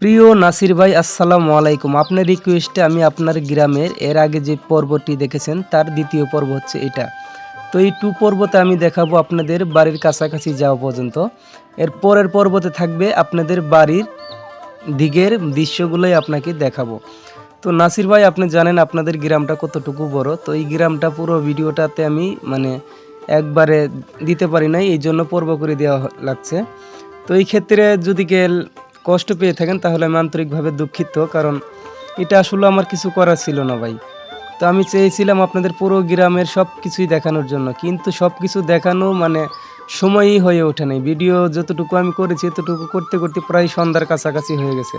প্রিয় নাসির ভাই আসসালামু আলাইকুম। আপনার রিকোয়েস্টে আমি আপনার গ্রামের এর আগে যে পর্বটি দেখেছেন তার দ্বিতীয় পর্ব হচ্ছে এটা। তো এই 2 পর্বতে আমি দেখাবো আপনাদের বাড়ির কাছাকাছি যাওয়া পর্যন্ত। এর পরের পর্বতে থাকবে আপনাদের বাড়ির দিকের দৃশ্যগুলোই আপনাকে দেখাবো। তো নাসির ভাই আপনি জানেন আপনাদের গ্রামটা কতটুকু বড়। তো এই গ্রামটা পুরো ভিডিওটাতে আমি একবারে দিতে পারি নাই, এইজন্য পর্ব করে দেওয়া লাগছে। তো এই ক্ষেত্রে যদি কষ্ট পেয়ে থাকেন তাহলে আমি আন্তরিকভাবে দুঃখিত, কারণ এটা আসলে আমার কিছু করার ছিল না ভাই। তো আমি চেয়েছিলাম আপনাদের পুরো গ্রামের সব কিছুই দেখানোর জন্য, কিন্তু সব কিছু দেখানো সময়ই হয়ে ওঠে নাই। ভিডিও যতটুকু আমি করেছি ততটুকু করতে করতে প্রায় সন্ধ্যার কাছাকাছি হয়ে গেছে।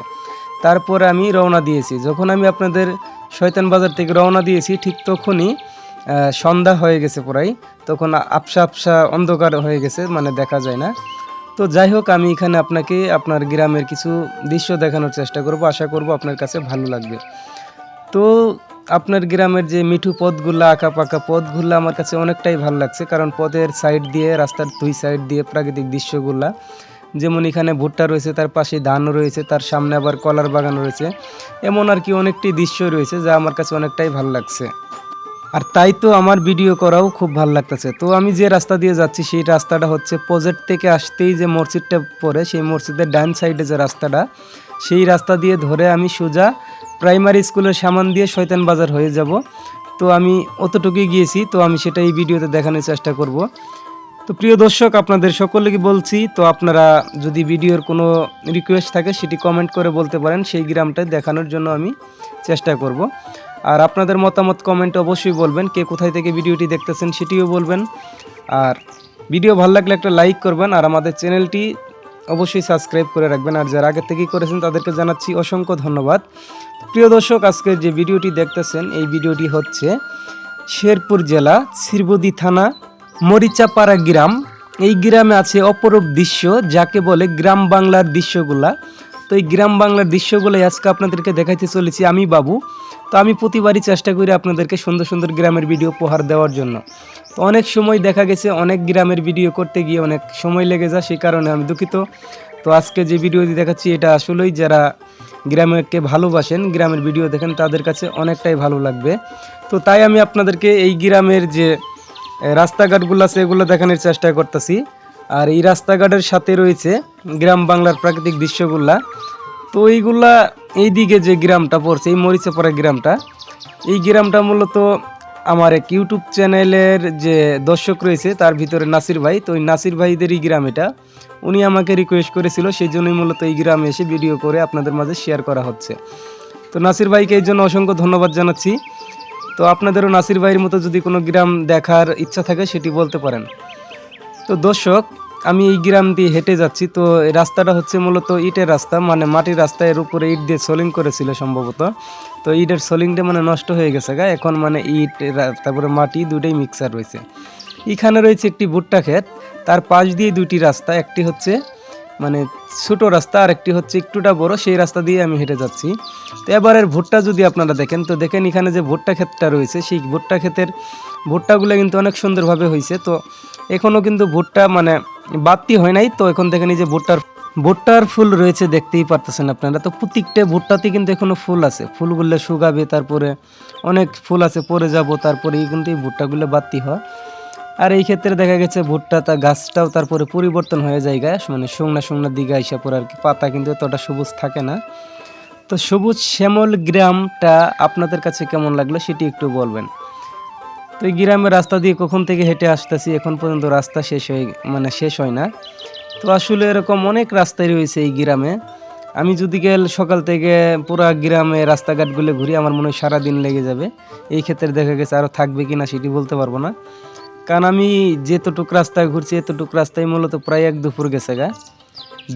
তারপরে আমি রওনা দিয়েছি। যখন আমি আপনাদের শয়তান বাজার থেকে রওনা দিয়েছি ঠিক তখনই সন্ধ্যা হয়ে গেছে প্রায়। তখন আবসা আবসা অন্ধকার হয়ে গেছে, দেখা যায় না। তো যাই হোক, আমি এখানে আপনাকে আপনার গ্রামের কিছু দৃশ্য দেখানোর চেষ্টা করব। আশা করব আপনার কাছে ভালো লাগবে। তো আপনার গ্রামের যে মিঠু পথগুলা, আঁকাপাকা পথগুলো আমার কাছে অনেকটাই ভালো লাগছে, কারণ পথের সাইড দিয়ে, রাস্তার 2 সাইড দিয়ে প্রাকৃতিক দৃশ্যগুলা, যেমন এখানে ভুট্টা রয়েছে, তার পাশে ধান রয়েছে, তার সামনে আবার কলার বাগান রয়েছে। এমন আর কি অনেকটি দৃশ্য রয়েছে যা আমার কাছে অনেকটাই ভালো লাগছে। আর তাই তো আমার ভিডিও করাও খুব ভালো লাগতেছে। তো আমি যে রাস্তা দিয়ে যাচ্ছি সেই রাস্তাটা হচ্ছে প্রজেক্ট থেকে আসতেই যে মসজিদটা পড়ে সেই মসজিদের ডান সাইডে যে রাস্তাটা, সেই রাস্তা দিয়ে ধরে আমি সোজা প্রাইমারি স্কুলের সামনে দিয়ে শয়তান বাজার হয়ে যাব। তো আমি অতটুকুই গিয়েছি, তো আমি সেটা এই ভিডিওতে দেখানোর চেষ্টা করব। তো প্রিয় দর্শক, আপনাদের সকলকে বলছি, তো আপনারা যদি ভিডিওর কোনো রিকোয়েস্ট থাকে সেটি কমেন্ট করে বলতে পারেন, সেই গ্রামটা দেখানোর জন্য আমি চেষ্টা করব। আর আপনাদের মতামত কমেন্টে অবশ্যই বলবেন, কে কোথায় থেকে ভিডিওটি দেখতেছেন সেটিও বলবেন। আর ভিডিও ভালো লাগলে একটা লাইক করবেন, আর আমাদের চ্যানেলটি অবশ্যই সাবস্ক্রাইব করে রাখবেন। আর যারা আগে থেকেই করেছেন তাদেরকে জানাচ্ছি অসংখ্য ধন্যবাদ। প্রিয় দর্শক, আজকে যে ভিডিওটি দেখতেছেন এই ভিডিওটি হচ্ছে শেরপুর জেলা শ্রীবদি থানা মরিচাপাড়া গ্রাম। এই গ্রামে আছে অপরূপ দৃশ্য, যাকে বলে গ্রাম বাংলার দৃশ্যগুলা। তো এই গ্রাম বাংলার দৃশ্যগুলোই আজকে আপনাদেরকে দেখাইতে চলেছি আমি বাবু। তো আমি প্রতিবারই চেষ্টা করি আপনাদেরকে সুন্দর সুন্দর গ্রামের ভিডিও উপহার দেওয়ার জন্য। তো অনেক সময় দেখা গেছে অনেক গ্রামের ভিডিও করতে গিয়ে অনেক সময় লেগে যায়, সেই কারণে আমি দুঃখিত। তো আজকে যে ভিডিওটি দেখাচ্ছি এটা আসলেই যারা গ্রামকে ভালোবাসেন, গ্রামের ভিডিও দেখেন, তাদের কাছে অনেকটাই ভালো লাগবে। তো তাই আমি আপনাদেরকে এই গ্রামের যে রাস্তাঘাটগুলো আছে এগুলো দেখানোর চেষ্টা করতেছি। আর এই রাস্তাঘাটের সাথে রয়েছে গ্রাম বাংলার প্রাকৃতিক দৃশ্যগুলা। তো এইগুলা, এইদিকে যে গ্রামটা পড়ছে এই মরিচাপাড়া গ্রামটা, এই গ্রামটা মূলত আমার এক ইউটিউব চ্যানেলের যে দর্শক রয়েছে তার ভিতরে নাসির ভাই, তো ওই নাসির ভাইদেরই গ্রাম এটা। উনি আমাকে রিকোয়েস্ট করেছিল, সেই জন্যই মূলত এই গ্রামে এসে ভিডিও করে আপনাদের মাঝে শেয়ার করা হচ্ছে। তো নাসির ভাইকে এই জন্য অসংখ্য ধন্যবাদ জানাচ্ছি। তো আপনাদেরও নাসির ভাইয়ের মতো যদি কোনো গ্রাম দেখার ইচ্ছা থাকে সেটি বলতে পারেন। তো দর্শক, আমি এই গ্রাম দিয়ে হেঁটে যাচ্ছি। তো এই রাস্তাটা হচ্ছে মূলত ইটের রাস্তা, মাটির রাস্তা, এর উপরে ইট দিয়ে সোলিং করেছিল সম্ভবত। তো ইটের সোলিংটা নষ্ট হয়ে গেছে এখন ইট তারপরে মাটি দুটোই মিক্সার রয়েছে। এখানে রয়েছে একটি ভুট্টা ক্ষেত, তার পাশ দিয়ে দুটি রাস্তা, একটি হচ্ছে ছোট রাস্তা আর একটি হচ্ছে একটুটা বড়, সেই রাস্তা দিয়ে আমি হেঁটে যাচ্ছি। তো এবারের ভুট্টা যদি আপনারা দেখেন, তো দেখেন এখানে যে ভুট্টা ক্ষেতটা রয়েছে সেই ভুট্টা ক্ষেতের ভুট্টাগুলো কিন্তু অনেক সুন্দরভাবে হয়েছে। তো এখনও কিন্তু ভুট্টা বাড়তি হয় নাই। তো এখন দেখেন এই যে ভুট্টার ফুল রয়েছে, দেখতেই পারতেছেন আপনারা। তো প্রত্যেকটা ভুট্টাতে কিন্তু এখনো ফুল আছে, ফুলগুলো শুকাবে, তারপরে অনেক ফুল আছে পরে যাব, তারপরে কিন্তু এই ভুট্টাগুলো বাড়তি হয়। আর এই ক্ষেত্রে দেখা গেছে ভুট্টা তা গাছটাও তারপরে পরিবর্তন হয়ে যায়, শুকনার দিকে আইসা পরে আর কি, পাতা কিন্তু এতটা সবুজ থাকে না। তো সবুজ শ্যামল গ্রামটা আপনাদের কাছে কেমন লাগলো সেটি একটু বলবেন। তো এই গ্রামের রাস্তা দিয়ে কখন থেকে হেঁটে আসতেছি, এখন পর্যন্ত রাস্তা শেষ হয় না। তো আসলে এরকম অনেক রাস্তায় রয়েছে এই গ্রামে। আমি যদি সকাল থেকে পুরা গ্রামে রাস্তাঘাটগুলো ঘুরি, আমার মনে হয় সারাদিন লেগে যাবে। এই ক্ষেত্রে দেখা গেছে আরও থাকবে কিনা সেটি বলতে পারবো না, কারণ আমি যেতটুক রাস্তায় ঘুরছি এতটুক রাস্তায় মূলত প্রায় এক দুপুর গেছে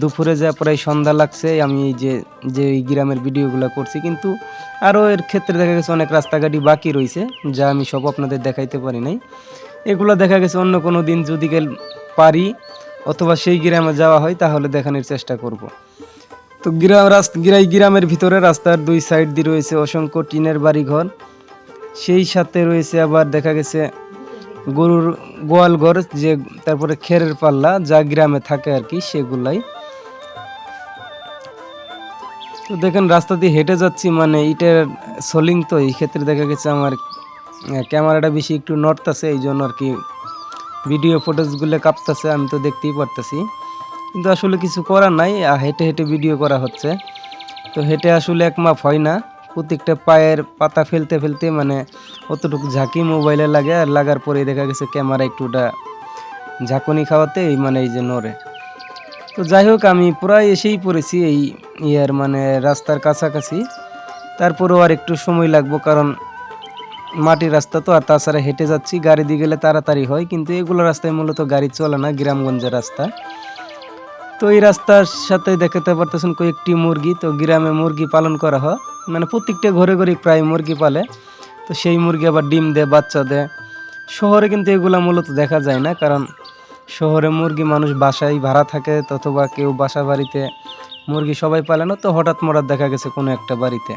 দুপুরে যা প্রায় সন্ধ্যা লাগছে। আমি যে এই গ্রামের ভিডিওগুলো করছি, কিন্তু আরও এর ক্ষেত্রে দেখা গেছে অনেক রাস্তাঘাটই বাকি রয়েছে যা আমি সব আপনাদের দেখাইতে পারি নাই। এগুলো দেখা গেছে অন্য কোনো দিন যদি পারি অথবা সেই গ্রামে যাওয়া হয় তাহলে দেখানোর চেষ্টা করব। তো গ্রামের ভিতরে রাস্তার 2 সাইড দিয়ে রয়েছে অসংখ্য টিনের বাড়িঘর, সেই সাথে রয়েছে আবার দেখা গেছে গরুর গোয়াল ঘর, যে তারপরে খেরের পাল্লা যা গ্রামে থাকে আর কি সেগুলাই। তো দেখেন রাস্তা দিয়ে হেঁটে যাচ্ছি, মানে ইটের সোলিং, তো এই ক্ষেত্রে দেখা গেছে আমার ক্যামেরাটা বেশি একটু নড়তেছে, এই জন্য আর কি ভিডিও ফুটেজগুলো কাঁপতেছে, আমি তো দেখতেই পারতেছি। কিন্তু আসলে কিছু করার নাই, হেঁটে হেঁটে ভিডিও করা হচ্ছে। তো হেঁটে আসলে এক মাপ হয় না, প্রত্যেকটা পায়ের পাতা ফেলতে ফেলতে মানে অতটুকু ঝাঁকি মোবাইলে লাগে, আর লাগার পরে দেখা গেছে ক্যামেরা একটুটা ঝাঁকুনি খাওয়াতে মানে এই যে নড়ে। তো যাই হোক, আমি প্রায় এসেই পড়েছি এই মানে রাস্তার কাছাকাছি। তারপরেও আর একটু সময় লাগবো, কারণ মাটির রাস্তা তো, আর তাছাড়া হেঁটে যাচ্ছি, গাড়ি দিয়ে গেলে তাড়াতাড়ি হয়, কিন্তু এগুলো রাস্তায় মূলত গাড়ি চলে না, গ্রামগঞ্জের রাস্তা। তো এই রাস্তার সাথে দেখতে পারতেছেন কয়েকটি মুরগি, তো গ্রামে মুরগি পালন করা হয়, মানে প্রত্যেকটা ঘরে ঘরে প্রায় মুরগি পালে। তো সেই মুরগি আবার ডিম দেয়, বাচ্চা দেয়। শহরে কিন্তু এগুলা মূলত দেখা যায় না, কারণ শহরে মুরগি মানুষ বাসায় ভাড়া থাকে, অথবা কেউ বাসা বাড়িতে মুরগি সবাই পালে না, তো হঠাৎ মরাত দেখা গেছে কোনো একটা বাড়িতে।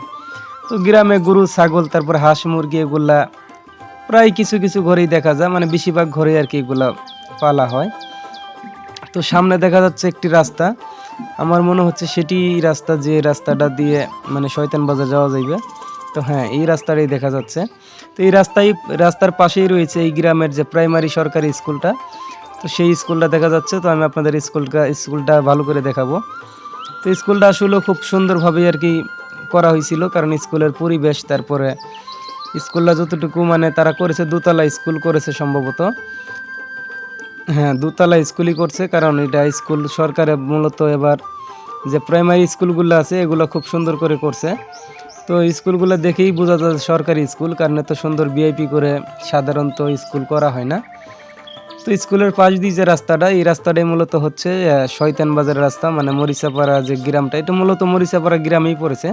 তো গ্রামে গরু, ছাগল, তারপর হাঁস, মুরগি এগুলা প্রায় কিছু কিছু ঘরেই দেখা যায়, মানে বেশিরভাগ ঘরেই আর কি এগুলা পালা হয়। তো সামনে দেখা যাচ্ছে একটি রাস্তা, আমার মনে হচ্ছে সেটি রাস্তা, যে রাস্তাটা দিয়ে মানে শয়তান বাজার যাওয়া যাইবে। তো হ্যাঁ, এই রাস্তাটাই দেখা যাচ্ছে। তো এই রাস্তার পাশেই রয়েছে এই গ্রামের যে প্রাইমারি সরকারি স্কুলটা, তো সেই স্কুলটা দেখা যাচ্ছে। তো আমি আপনাদের স্কুলটা ভালো করে দেখাবো। তো স্কুলটা আসলে খুব সুন্দরভাবে আর কি করা হয়েছিল, কারণ স্কুলের পরিবেশ, তারপরে স্কুলটা যতটুকু মানে তারা করেছে, দোতলা স্কুল করেছে সম্ভবত। হ্যাঁ, দোতলা স্কুলই করছে, কারণ এটা স্কুল সরকারে মূলত এবার যে প্রাইমারি স্কুলগুলো আছে এগুলো খুব সুন্দর করে করছে। তো স্কুলগুলো দেখেই বোঝা যায় সরকারি স্কুল, কারণ এত সুন্দর ভিআইপি করে সাধারণত স্কুল করা হয় না। তো স্কুলের পাশ দিয়ে যে রাস্তাটা, এই রাস্তাটাই মূলত হচ্ছে শয়তান বাজারের রাস্তা, মানে মরিচাপাড়া যে গ্রামটা, এটা মূলত মরিচাপাড়া গ্রামেই পড়েছে।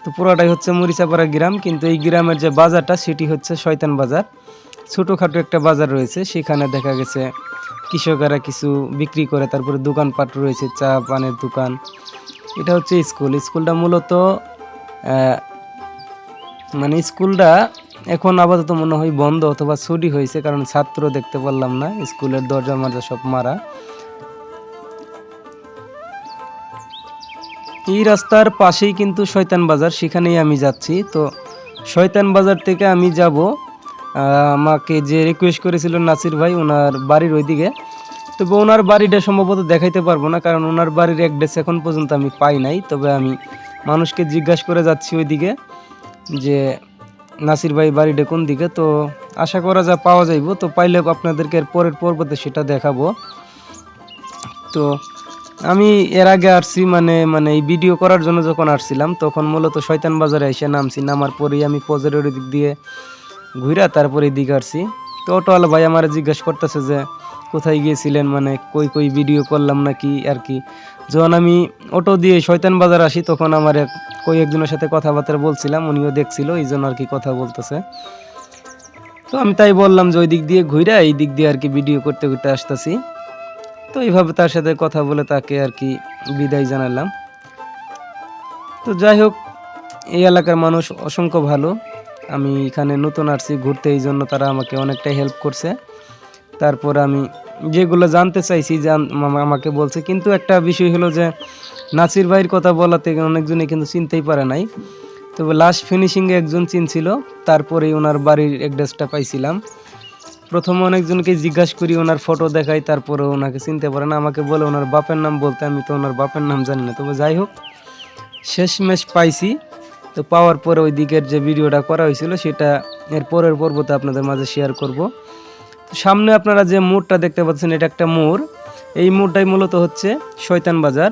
তো পুরোটাই হচ্ছে মরিচাপাড়া গ্রাম, কিন্তু এই গ্রামের যে বাজারটা সেটি হচ্ছে শয়তান বাজার। ছোটোখাটো একটা বাজার রয়েছে, সেখানে দেখা গেছে কৃষকেরা কিছু বিক্রি করে, তারপরে দোকানপাট রয়েছে, চা পানের দোকান। এটা হচ্ছে স্কুলটা মূলত মানে স্কুলটা এখন আপাতত মনে হয় বন্ধ অথবা ছুটি হয়েছে, কারণ ছাত্র দেখতে পারলাম না, স্কুলের দরজা মরজা সব মারা। এই রাস্তার পাশেই কিন্তু শয়তান বাজার, সেখানেই আমি যাচ্ছি। তো শয়তান বাজার থেকে আমি যাব, আমাকে যে রিকোয়েস্ট করেছিল নাসির ভাই, ওনার বাড়ির ওইদিকে। তবে ওনার বাড়িটা সম্ভবত দেখাইতে পারবো না, কারণ ওনার বাড়ির অ্যাড্রেস এখন পর্যন্ত আমি পাই নাই। তবে আমি মানুষকে জিজ্ঞাসা করে যাচ্ছি ওইদিকে, যে নাসির ভাই বাড়িটা কোন দিকে। তো আশা করা যা পাওয়া যাইব, তো পাইলে আপনাদেরকে এর পরের পর্বতে সেটা দেখাবো। তো আমি এর আগে আসছি, মানে এই ভিডিও করার জন্য যখন আসছিলাম, তখন মূলত শয়তান বাজারে এসে নামছি, নামার পরেই আমি পজরের দিক দিয়ে ঘুরা তারপরে এদিকে আসছি। তো অটোওয়ালা ভাই আমার জিজ্ঞাসা করতেছে যে কোথায় গিয়েছিলেন, মানে কই কই ভিডিও করলাম নাকি আর কি। যখন আমি অটো দিয়ে শয়তান বাজার আসি, তখন আমার একজনের সাথে কথাবার্তা বলছিলাম, উনিও দেখছিল, এই জন্য আর কি কথা বলতেছে। তো আমি তাই বললাম যে ওই দিক দিয়ে ঘুরা এই দিক দিয়ে আর কি ভিডিও করতে করতে আসতেছি। তো এইভাবে তার সাথে কথা বলে তাকে আর কি বিদায় জানালাম। তো যাই হোক, এই এলাকার মানুষ অসংখ্য ভালো। আমি এখানে নতুন আসছি ঘুরতে, এই জন্য তারা আমাকে অনেকটাই হেল্প করছে। তারপর আমি যেগুলো জানতে চাইছি আমাকে বলছে, কিন্তু একটা বিষয় হলো যে নাসির ভাইয়ের কথা বলাতে অনেকজনে কিন্তু চিনতেই পারে নাই। তবে লাস্ট ফিনিশিংয়ে একজন চিনছিল, তারপরেই ওনার বাড়ির অ্যাড্রেসটা পাইছিলাম। প্রথমে অনেকজনকে জিজ্ঞাসা করি, ওনার ফটো দেখাই, তারপরে ওনাকে চিনতে পারে না, আমাকে বলে ওনার বাপের নাম বলতে, আমি তো ওনার বাপের নাম জানি না। তবে যাই হোক, শেষমেশ পাইছি। তো পাওয়ার পরে ওই দিকের যে ভিডিওটা করা হয়েছিল সেটা এর পরের পর্বতে আপনাদের মাঝে শেয়ার করব। সামনে আপনারা যে মোড়টা দেখতে পাচ্ছেন, এটা একটা মোড়। এই মোড়টাই মূলত হচ্ছে শয়তান বাজার,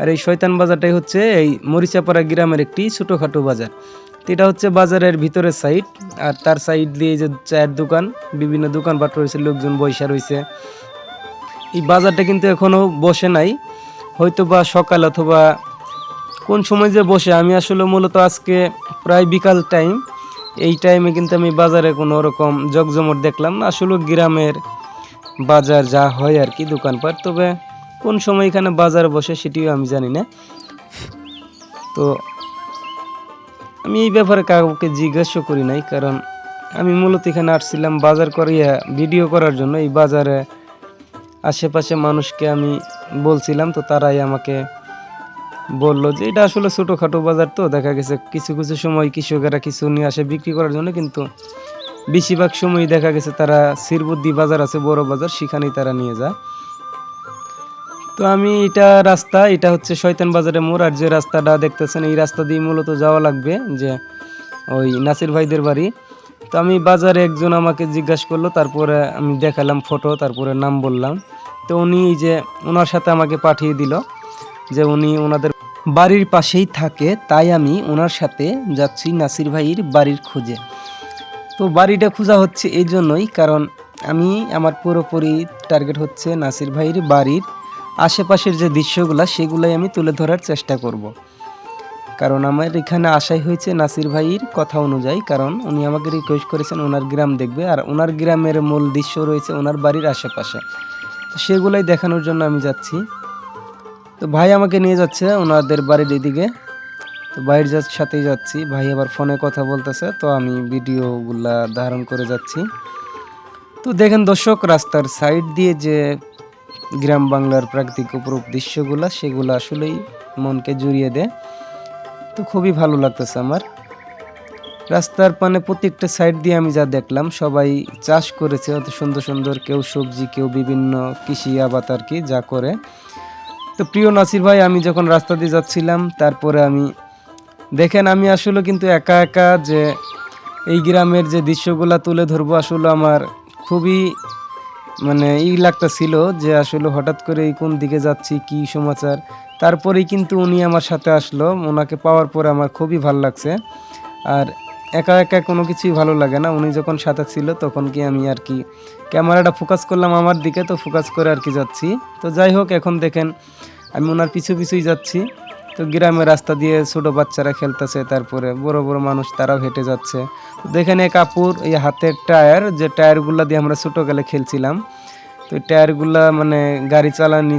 আর এই শয়তান বাজারটাই হচ্ছে এই মরিচাপাড়া গ্রামের একটি ছোটোখাটো বাজার। তো এটা হচ্ছে বাজারের ভিতরের সাইড, আর তার সাইড দিয়ে যে চায়ের দোকান, বিভিন্ন দোকানপাট রয়েছে, লোকজন বৈশা রয়েছে। এই বাজারটা কিন্তু এখনও বসে নাই, হয়তো বা সকাল অথবা কোন সময় যে বসে, আমি আসলে মূলত আজকে প্রায় বিকাল টাইম, এই টাইমে কিন্তু আমি বাজারে কোনো রকম জমজমট দেখলাম না। আসলে গ্রামের বাজার যা হয় আর কি, দোকানপাট, তবে কোন সময় এখানে বাজার বসে সেটিও আমি জানি না। তো আমি এই ব্যাপারে কাউকে জিজ্ঞাসা করি নাই, কারণ আমি মূলত এখানে আসছিলাম বাজার করিয়া ভিডিও করার জন্য। এই বাজারে আশেপাশে মানুষকে আমি বলছিলাম, তো তারাই আমাকে বললো যে এটা আসলে ছোটোখাটো বাজার, তো দেখা গেছে কিছু কিছু সময় কৃষকেরা কিছু নিয়ে আসে বিক্রি করার জন্য, কিন্তু বেশিরভাগ সময় দেখা গেছে তারা শিরবুদ্দি বাজার আছে, বড় বাজার, সেখানেই তারা নিয়ে যায়। তো আমি এটা হচ্ছে শয়তান বাজারের মোড়, আর যে রাস্তাটা দেখতেছেন এই রাস্তা দিয়ে মূলত যাওয়া লাগবে যে ওই নাসির ভাইদের বাড়ি। তো আমি বাজারে একজন আমাকে জিজ্ঞাসা করলো, তারপরে আমি দেখালাম ফটো, তারপরে নাম বললাম। তো উনি যে ওনার সাথে আমাকে পাঠিয়ে দিল, যে উনি ওনাদের বাড়ির পাশেই থাকে, তাই আমি ওনার সাথে যাচ্ছি নাসির ভাইয়ের বাড়ির খোঁজে। তো বাড়িটা খোঁজা হচ্ছে এই জন্যই, কারণ আমার পুরোপুরি টার্গেট হচ্ছে নাসির ভাইয়ের বাড়ির আশেপাশের যে দৃশ্যগুলো সেগুলোই আমি তুলে ধরার চেষ্টা করব। কারণ আমার এখানে আসাই হয়েছে নাসির ভাইয়ের কথা অনুযায়ী, কারণ উনি আমাকে রিকোয়েস্ট করেছেন ওনার গ্রাম দেখবে, আর ওনার গ্রামের মূল দৃশ্য রয়েছে ওনার বাড়ির আশেপাশে, তো সেগুলাই দেখানোর জন্য আমি যাচ্ছি। তো ভাই আমাকে নিয়ে যাচ্ছে ওনাদের বাড়ির এদিকে। তো ভাইয়ের সাথেই যাচ্ছি, ভাই আবার ফোনে কথা বলতেছে, তো আমি ভিডিওগুলা ধারণ করে যাচ্ছি। তো দেখেন দর্শক, রাস্তার সাইড দিয়ে যে গ্রাম বাংলার প্রাকৃতিক অপরূপ দৃশ্যগুলা, সেগুলো আসলেই মনকে জুড়িয়ে দেয়। তো খুবই ভালো লাগতেছে আমার। রাস্তার পানে প্রত্যেকটা সাইড দিয়ে আমি যা দেখলাম, সবাই চাষ করেছে অত সুন্দর সুন্দর, কেউ সবজি, কেউ বিভিন্ন কৃষি আবাদ আর কি যা করে। তো প্রিয় নাসির ভাই, আমি যখন রাস্তা দিয়ে যাচ্ছিলাম, তারপরে দেখেন আমি আসলে কিন্তু একা একা যে এই গ্রামের যে দৃশ্যগুলা তুলে ধরবো, আসলে আমার খুবই লাগতেছিল যে আসলে হঠাৎ করে এই কোন দিকে যাচ্ছি, কি সমাচার। তারপরেই কিন্তু উনি আমার সাথে আসলো, ওনাকে পাওয়ার পরে আমার খুবই ভালো লাগছে। আর একা একা কোনো কিছুই ভালো লাগে না, উনি যখন সাথে ছিল তখন কি আমি আর কি ক্যামেরাটা ফোকাস করলাম আমার দিকে, তো ফোকাস করে আর কি যাচ্ছি। তো যাই হোক, এখন দেখেন আমি ওনার পিছু পিছুই যাচ্ছি। তো গ্রামের রাস্তা দিয়ে ছোট বাচ্চারা খেলতেছে, তারপরে বড় বড় মানুষ তারাও হেঁটে যাচ্ছে। তো দেখেন এক আপুর এই হাতের টায়ার, যে টায়ারগুলো দিয়ে আমরা ছোটোকালে খেলছিলাম, তো টায়ারগুলা গাড়ি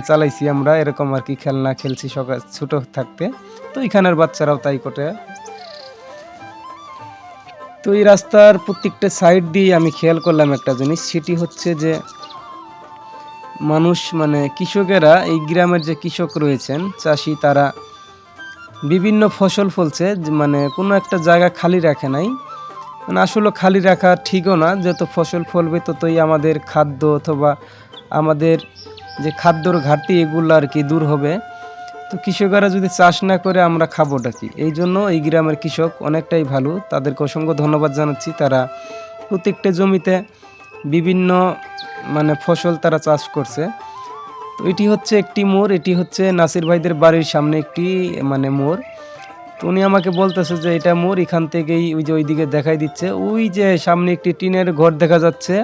চালাইছি আমরা, এরকম আর কি খেলনা খেলছি সকাল ছোট থাকতে। তো এখানের বাচ্চারাও তাই করে। তো এই রাস্তার প্রত্যেকটা সাইড দিয়ে আমি খেয়াল করলাম একটা জিনিস, সেটি হচ্ছে যে মানুষ কৃষকেরা, এই গ্রামের যে কৃষক রয়েছেন চাষি, তারা বিভিন্ন ফসল ফলছে, কোনো একটা জায়গা খালি রাখে নাই। আসলে খালি রাখা ঠিকও না, যত ফসল ফলবে ততই আমাদের খাদ্য অথবা আমাদের যে খাদ্যর ঘাটতি এগুলো আর কি দূর হবে। তো কৃষকেরা যদি চাষ না করে আমরা খাবোটা কি? এই জন্য এই গ্রামের কৃষক অনেকটাই ভালো, তাদেরকে অসংখ্য ধন্যবাদ জানাচ্ছি। তারা প্রত্যেকটা জমিতে বিভিন্ন ফসল তারা চাষ করছে। তো এটি হচ্ছে একটি মোড়, এটি হচ্ছে নাসির ভাইদের বাড়ির সামনে একটি মোড়। তো উনি আমাকে বলতেছে যে এটা মোড়, এখান থেকেই ওই যে ওইদিকে দেখাই দিচ্ছে, ওই যে সামনে একটি টিনের ঘর দেখা যাচ্ছে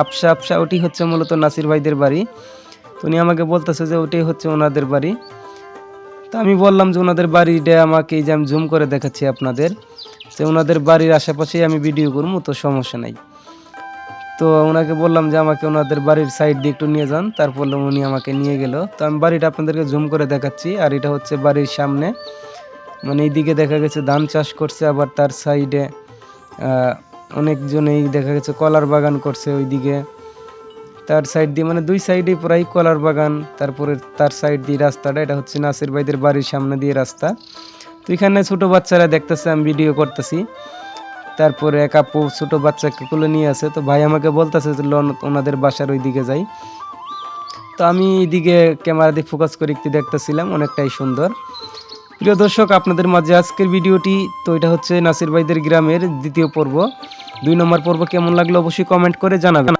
আবসা আবসা, ওটি হচ্ছে মূলত নাসির ভাইদের বাড়ি। তো উনি আমাকে বলতেছে যে ওটাই হচ্ছে ওনাদের বাড়ি। তো আমি বললাম যে ওনাদের বাড়িটা আমাকে, এই যে আমি জুম করে দেখাচ্ছি আপনাদের, যে ওনাদের বাড়ির আশেপাশেই আমি ভিডিও করবো, তো সমস্যা নাই। তো ওনাকে বললাম যে আমাকে ওনাদের বাড়ির সাইড দিয়ে একটু নিয়ে যান, তারপর উনি আমাকে নিয়ে গেল। তো আমি বাড়িটা আপনাদেরকে জুম করে দেখাচ্ছি, আর এটা হচ্ছে বাড়ির সামনে, এইদিকে দেখা গেছে ধান চাষ করছে, আবার তার সাইডে অনেকজনেই দেখা গেছে কলার বাগান করছে ওইদিকে। তার সাইড দিয়ে দুই সাইডে প্রায় কলার বাগান, তারপরে তার সাইড দিয়ে রাস্তাটা, এটা হচ্ছে নাসির ভাইদের বাড়ির সামনে দিয়ে রাস্তা। তো এখানে ছোট বাচ্চারা দেখতেছে আমি ভিডিও করতেছি, তারপরে এক আপু ছোট বাচ্চাকে কোলে নিয়ে আছে। তো ভাই আমাকে বলতেছে যে ওনাদের বাসার ওই দিকে যাই। তো আমি এইদিকে ক্যামেরা দিয়ে ফোকাস করে একটু দেখতেছিলাম, অনেকটাই সুন্দর। প্রিয় দর্শক, আপনাদের মাঝে আজকের ভিডিওটি, তো এটা হচ্ছে নাসির ভাইদের গ্রামের দ্বিতীয় পর্ব। 2 নম্বর পর্ব কেমন লাগলো অবশ্যই কমেন্ট করে জানাবেন।